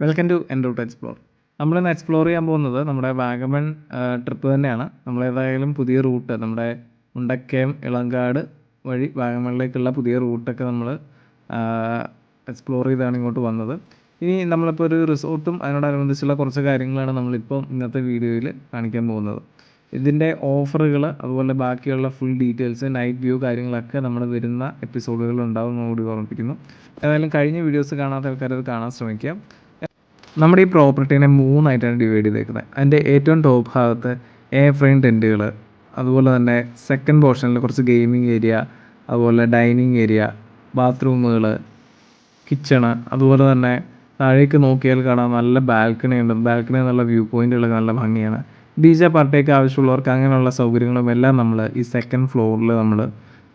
Welcome to en route explore. നമ്മളിന്ന് explore ചെയ്യാൻ പോകുന്നത് നമ്മുടെ വാഗമൺ ട്രിപ്പ് തന്നെയാണ്. നമ്മളേതായാലും പുതിയ റൂട്ട് നമ്മുടെ മുണ്ടക്കയം ഇളങ്കാട് വഴി വാഗമണിലേക്കുള്ള പുതിയ റൂട്ടൊക്കെ നമ്മൾ എക്സ്പ്ലോർ ചെയ്താണ് ഇങ്ങോട്ട് വന്നത്. ഇനി നമ്മളിപ്പോൾ ഒരു റിസോർട്ടും അതിനോടനുബന്ധിച്ചുള്ള കുറച്ച് കാര്യങ്ങളാണ് നമ്മളിപ്പോൾ ഇന്നത്തെ വീഡിയോയിൽ കാണിക്കാൻ പോകുന്നത്. ഇതിൻ്റെ ഓഫറുകൾ അതുപോലെ ബാക്കിയുള്ള ഫുൾ ഡീറ്റെയിൽസ് നൈറ്റ് വ്യൂ കാര്യങ്ങളൊക്കെ നമ്മൾ വരുന്ന എപ്പിസോഡുകൾ ഉണ്ടാവും കൂടി ഓർമ്മിപ്പിക്കുന്നു. ഏതായാലും കഴിഞ്ഞ വീഡിയോസ് കാണാത്ത ആൾക്കാരത് കാണാൻ ശ്രമിക്കാം. നമ്മുടെ ഈ പ്രോപ്പർട്ടീനെ 3ആയിട്ടാണ് ഡിവൈഡ് ചെയ്തേക്കുന്നത്. അതിൻ്റെ ഏറ്റവും ടോപ്പ് ഭാഗത്ത് എയർ ഫ്രെയിം ടെൻറ്റുകൾ, അതുപോലെ തന്നെ സെക്കൻഡ് പോർഷനിൽ കുറച്ച് ഗെയിമിംഗ് ഏരിയ, അതുപോലെ ഡൈനിങ് ഏരിയ, ബാത്റൂമുകൾ, കിച്ചണ്, അതുപോലെ തന്നെ താഴേക്ക് നോക്കിയാൽ കാണാൻ നല്ല ബാൽക്കണി ഉണ്ട്. ബാൽക്കണി നല്ല വ്യൂ പോയിൻ്റുകളൊക്കെ നല്ല ഭംഗിയാണ്. DJ പാർട്ടിയൊക്കെ ആവശ്യമുള്ളവർക്ക് അങ്ങനെയുള്ള സൗകര്യങ്ങളും എല്ലാം നമ്മൾ ഈ സെക്കൻഡ് ഫ്ലോറിൽ നമ്മൾ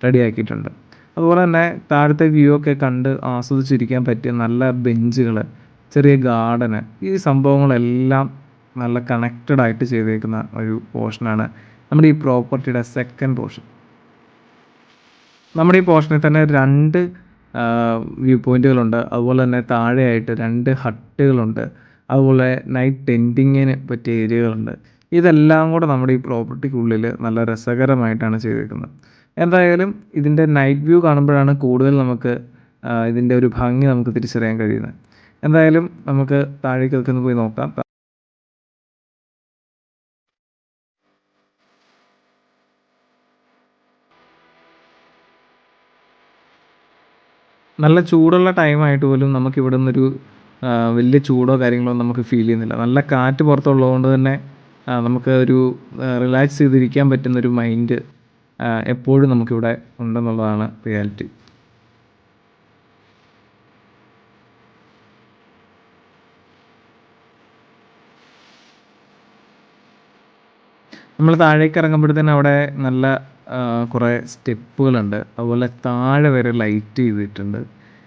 റെഡിയാക്കിയിട്ടുണ്ട്. അതുപോലെ തന്നെ താഴത്തെ വ്യൂ ഒക്കെ കണ്ട് ആസ്വദിച്ചിരിക്കാൻ പറ്റിയ നല്ല ബെഞ്ചുകൾ, ചെറിയ ഗാർഡന്, ഈ സംഭവങ്ങളെല്ലാം നല്ല കണക്റ്റഡായിട്ട് ചെയ്തേക്കുന്ന ഒരു പോർഷനാണ് നമ്മുടെ ഈ പ്രോപ്പർട്ടിയുടെ സെക്കൻഡ് പോർഷൻ. നമ്മുടെ ഈ പോർഷനിൽ തന്നെ 2 വ്യൂ പോയിൻ്റുകളുണ്ട്. അതുപോലെ തന്നെ താഴെയായിട്ട് 2 ഹട്ടുകളുണ്ട്. അതുപോലെ നൈറ്റ് ടെൻറ്റിങ്ങിന് പറ്റിയ ഏരിയകളുണ്ട്. ഇതെല്ലാം കൂടെ നമ്മുടെ ഈ പ്രോപ്പർട്ടിക്കുള്ളിൽ നല്ല രസകരമായിട്ടാണ് ചെയ്തേക്കുന്നത്. എന്തായാലും ഇതിൻ്റെ നൈറ്റ് വ്യൂ കാണുമ്പോഴാണ് കൂടുതൽ നമുക്ക് ഇതിൻ്റെ ഒരു ഭംഗി നമുക്ക് തിരിച്ചറിയാൻ കഴിയുന്നത്. എന്തായാലും നമുക്ക് താഴേക്കൊക്കെ ഒന്ന് പോയി നോക്കാം. നല്ല ചൂടുള്ള ടൈമായിട്ട് പോലും നമുക്കിവിടെ നിന്നൊരു വലിയ ചൂടോ കാര്യങ്ങളോ നമുക്ക് ഫീൽ ചെയ്യുന്നില്ല. നല്ല കാറ്റ് പുറത്തുള്ളത് കൊണ്ട് തന്നെ നമുക്ക് ഒരു റിലാക്സ് ചെയ്തിരിക്കാൻ പറ്റുന്നൊരു മൈൻഡ് എപ്പോഴും നമുക്കിവിടെ ഉണ്ടെന്നുള്ളതാണ് റിയാലിറ്റി. നമ്മൾ താഴേക്ക് ഇറങ്ങുമ്പോഴത്തേനും അവിടെ നല്ല കുറേ സ്റ്റെപ്പുകളുണ്ട്. അതുപോലെ താഴെ വരെ ലൈറ്റ് ചെയ്തിട്ടുണ്ട്.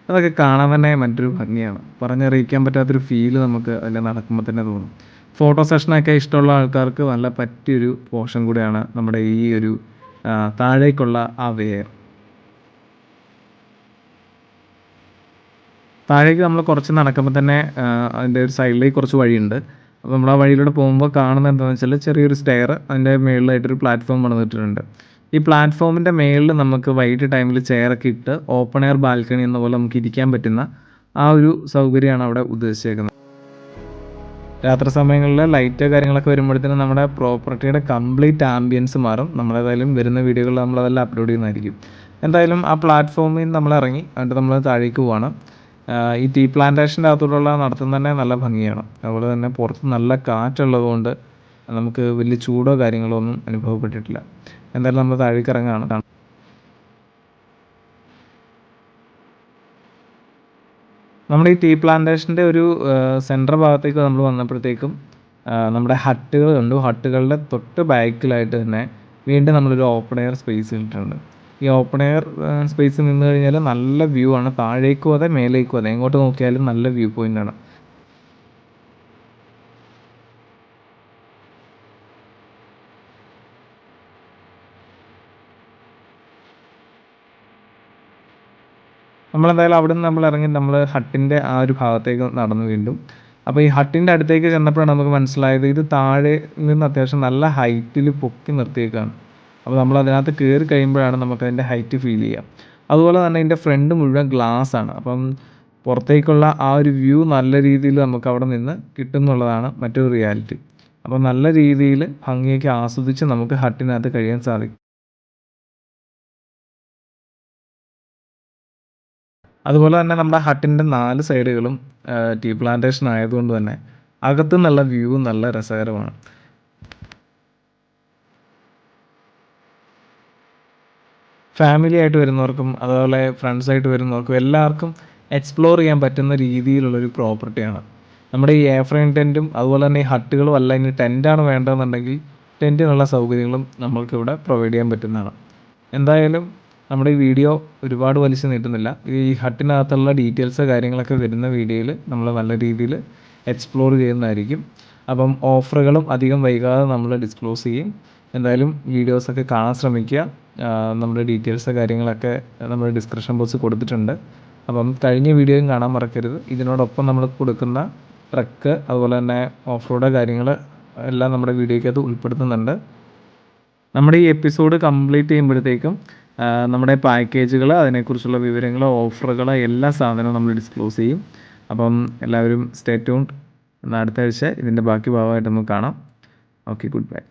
അതൊക്കെ കാണാൻ തന്നെ മറ്റൊരു ഭംഗിയാണ്. പറഞ്ഞറിയിക്കാൻ പറ്റാത്തൊരു ഫീല് നമുക്ക് അതിൽ നടക്കുമ്പോൾ തന്നെ തോന്നും. ഫോട്ടോ സെഷനൊക്കെ ഇഷ്ടമുള്ള ആൾക്കാർക്ക് നല്ല പറ്റിയൊരു പോർഷൻ കൂടിയാണ് നമ്മുടെ ഈ ഒരു താഴേക്കുള്ള ആ വെയർ. താഴേക്ക് നമ്മൾ കുറച്ച് നടക്കുമ്പോൾ തന്നെ അതിൻ്റെ ഒരു സൈഡിലേക്ക് കുറച്ച് വഴിയുണ്ട്. അപ്പോൾ നമ്മൾ ആ വഴിയിലൂടെ പോകുമ്പോൾ കാണുന്നത് എന്താണെന്ന് വെച്ചാൽ ചെറിയൊരു സ്റ്റെയർ, അതിൻ്റെ മുകളിലായിട്ടൊരു പ്ലാറ്റ്ഫോം പണിതിട്ടുണ്ട്. ഈ പ്ലാറ്റ്ഫോമിൻ്റെ മുകളിൽ നമുക്ക് വൈകിട്ട് ടൈമിൽ ചെയറൊക്കെ ഇട്ട് ഓപ്പൺ എയർ ബാൽക്കണി എന്ന പോലെ നമുക്ക് ഇരിക്കാൻ പറ്റുന്ന ആ ഒരു സൗകര്യമാണ് അവിടെ ഉദ്ദേശിച്ചേക്കുന്നത്. രാത്രി സമയങ്ങളിൽ ലൈറ്റ് കാര്യങ്ങളൊക്കെ വരുമ്പോഴത്തേനും നമ്മുടെ പ്രോപ്പർട്ടിയുടെ കംപ്ലീറ്റ് ആംബിയൻസ് മാറും. നമ്മളേതായാലും വരുന്ന വീഡിയോകളിൽ നമ്മളതെല്ലാം അപ്ലോഡ് ചെയ്യുന്നതായിരിക്കും. എന്തായാലും ആ പ്ലാറ്റ്ഫോമിൽ നിന്ന് നമ്മൾ ഇറങ്ങി എന്നിട്ട് നമ്മൾ താഴേക്ക് പോകണം. ഈ ടീ പ്ലാന്റേഷൻ്റെ അകത്തോടുള്ള നടത്തം തന്നെ നല്ല ഭംഗിയാണ്. അതുപോലെ തന്നെ പുറത്ത് നല്ല കാറ്റുള്ളത് കൊണ്ട് നമുക്ക് വലിയ ചൂടോ കാര്യങ്ങളോ ഒന്നും അനുഭവപ്പെട്ടിട്ടില്ല. എന്തായാലും നമ്മൾ താഴേക്ക് ഇറങ്ങുകയാണ്. നമ്മുടെ ഈ ടീ പ്ലാന്റേഷൻ്റെ ഒരു സെൻട്രൽ ഭാഗത്തേക്ക് നമ്മൾ വന്നപ്പോഴത്തേക്കും നമ്മുടെ ഹട്ടുകൾ കണ്ടു. ഹട്ടുകളുടെ തൊട്ട് ബാക്കിലായിട്ട് തന്നെ വീണ്ടും നമ്മളൊരു ഓപ്പൺ എയർ സ്പേസ് ഇട്ടിട്ടുണ്ട്. ഈ ഓപ്പൺ എയർ സ്പേസിൽ നിന്ന് കഴിഞ്ഞാൽ നല്ല വ്യൂ ആണ്. താഴേക്കും അതെ മേലേക്കും അതെ, എങ്ങോട്ട് നോക്കിയാലും നല്ല വ്യൂ പോയിൻ്റാണ്. നമ്മളെന്തായാലും അവിടെ നിന്ന് നമ്മൾ ഇറങ്ങി നമ്മൾ ഹട്ടിൻ്റെ ആ ഒരു ഭാഗത്തേക്ക് നടന്നു വീണ്ടും. അപ്പോൾ ഈ ഹട്ടിൻ്റെ അടുത്തേക്ക് ചെന്നപ്പോഴാണ് നമുക്ക് മനസ്സിലായത് ഇത് താഴെ നിന്ന് അത്യാവശ്യം നല്ല ഹൈറ്റിൽ പൊക്കി നിർത്തിയേക്കാണ്. അപ്പോൾ നമ്മൾ അതിനകത്ത് കയറി കഴിയുമ്പോഴാണ് നമുക്കതിൻ്റെ ഹൈറ്റ് ഫീൽ ചെയ്യുക. അതുപോലെ തന്നെ ഇതിൻ്റെ ഫ്രണ്ട് മുഴുവൻ ഗ്ലാസ് ആണ്. അപ്പം പുറത്തേക്കുള്ള ആ ഒരു വ്യൂ നല്ല രീതിയിൽ നമുക്ക് അവിടെ നിന്ന് കിട്ടും എന്നുള്ളതാണ് മറ്റൊരു റിയാലിറ്റി. അപ്പോൾ നല്ല രീതിയിൽ ഭംഗിയൊക്കെ ആസ്വദിച്ച് നമുക്ക് ഹട്ടിനകത്ത് കഴിയാൻ സാധിക്കും. അതുപോലെ തന്നെ നമ്മുടെ ഹട്ടിൻ്റെ 4 സൈഡുകളും ടീ പ്ലാന്റേഷൻ ആയതുകൊണ്ട് തന്നെ അകത്തു നിന്നുള്ള വ്യൂ നല്ല രസകരമാണ്. ഫാമിലി ആയിട്ട് വരുന്നവർക്കും അതുപോലെ ഫ്രണ്ട്സായിട്ട് വരുന്നവർക്കും എല്ലാവർക്കും എക്സ്പ്ലോർ ചെയ്യാൻ പറ്റുന്ന രീതിയിലുള്ളൊരു പ്രോപ്പർട്ടിയാണ്. നമ്മുടെ ഈ എയർ ഫ്രെയിം ടെൻറ്റും അതുപോലെ തന്നെ ഈ ഹട്ടുകളും അല്ല, ഇനി ടെൻറ്റാണ് വേണ്ടതെന്നുണ്ടെങ്കിൽ ടെൻറ്റിനുള്ള സൗകര്യങ്ങളും നമ്മൾക്കിവിടെ പ്രൊവൈഡ് ചെയ്യാൻ പറ്റുന്നതാണ്. എന്തായാലും നമ്മുടെ ഈ വീഡിയോ ഒരുപാട് വലിച്ചു നീട്ടുന്നില്ല. ഈ ഹട്ടിനകത്തുള്ള ഡീറ്റെയിൽസ് കാര്യങ്ങളൊക്കെ വരുന്ന വീഡിയോയിൽ നമ്മൾ നല്ല രീതിയിൽ എക്സ്പ്ലോർ ചെയ്യുന്നതായിരിക്കും. അപ്പം ഓഫറുകളും അധികം വൈകാതെ നമ്മൾ ഡിസ്ക്ലോസ് ചെയ്യും. എന്തായാലും വീഡിയോസൊക്കെ കാണാൻ ശ്രമിക്കുക. നമ്മുടെ ഡീറ്റെയിൽസ് കാര്യങ്ങളൊക്കെ നമ്മൾ ഡിസ്ക്രിപ്ഷൻ ബോക്സിൽ കൊടുത്തിട്ടുണ്ട്. അപ്പം കഴിഞ്ഞ വീഡിയോയും കാണാൻ മറക്കരുത്. ഇതിനോടൊപ്പം നമ്മൾ കൊടുക്കുന്ന ട്രക്ക് അതുപോലെ തന്നെ ഓഫ് റോഡ് കാര്യങ്ങൾ എല്ലാം നമ്മുടെ വീഡിയോയ്ക്കകത്ത് ഉൾപ്പെടുത്തുന്നുണ്ട്. നമ്മുടെ ഈ എപ്പിസോഡ് കംപ്ലീറ്റ് ചെയ്യുമ്പോഴത്തേക്കും നമ്മുടെ പാക്കേജുകൾ, അതിനെക്കുറിച്ചുള്ള വിവരങ്ങൾ, ഓഫറുകൾ, എല്ലാ സാധനവും നമ്മൾ ഡിസ്ക്ലോസ് ചെയ്യും. അപ്പം എല്ലാവരും സ്റ്റേ ട്യൂൺഡ്. അടുത്ത ആഴ്ച ഇതിൻ്റെ ബാക്കി ഭാഗമായിട്ട് നമുക്ക് കാണാം. Okay, good bye.